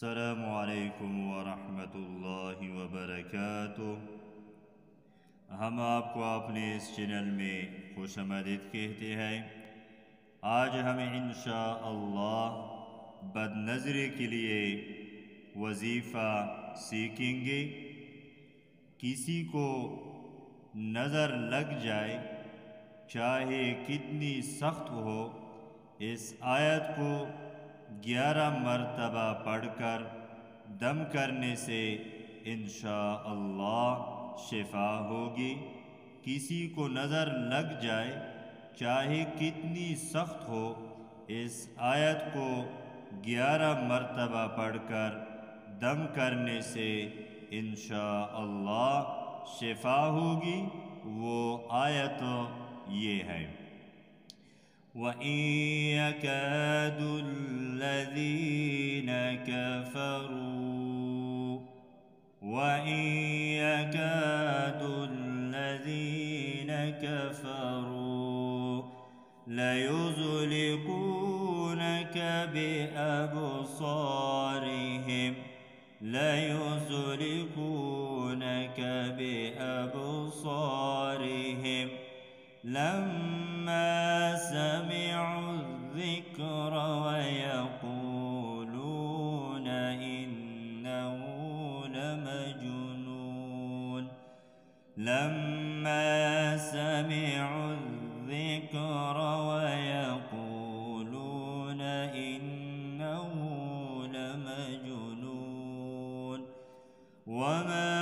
السلام علیکم ورحمۃ اللہ وبرکاتہ۔ ہم آپ کو اپنے اس چینل میں خوش آمدید کہتے ہیں۔ آج ہم انشاءاللہ بد نظری کے لیے وظیفہ سیکھیں گے۔ کسی کو نظر لگ جائے چاہے کتنی سخت ہو، اس آیت کو 11 مرتبہ پڑھ کر دم کرنے سے انشاءاللہ شفا ہوگی۔ کسی کو نظر لگ جائے چاہے کتنی سخت ہو، اس آیت کو 11 مرتبہ پڑھ کر دم کرنے سے انشاءاللہ شفا ہوگی۔ وہ آیت یہ ہے: وَإِن يَكَادُ الَّذِينَ كَفَرُوا وَإِن يَكَادُ الَّذِينَ كَفَرُوا لَيُزْلِقُونَكَ بِأَبْصَارِهِمْ لَمَّا سَمِعُوا الذِّكْرَ وَيَقُولُونَ إِنَّهُ لَمَجْنُونٌ لَمَّا سَمِعُوا الذِّكْرَ وَيَقُولُونَ إِنَّهُ لَمَجْنُونٌ وَمَا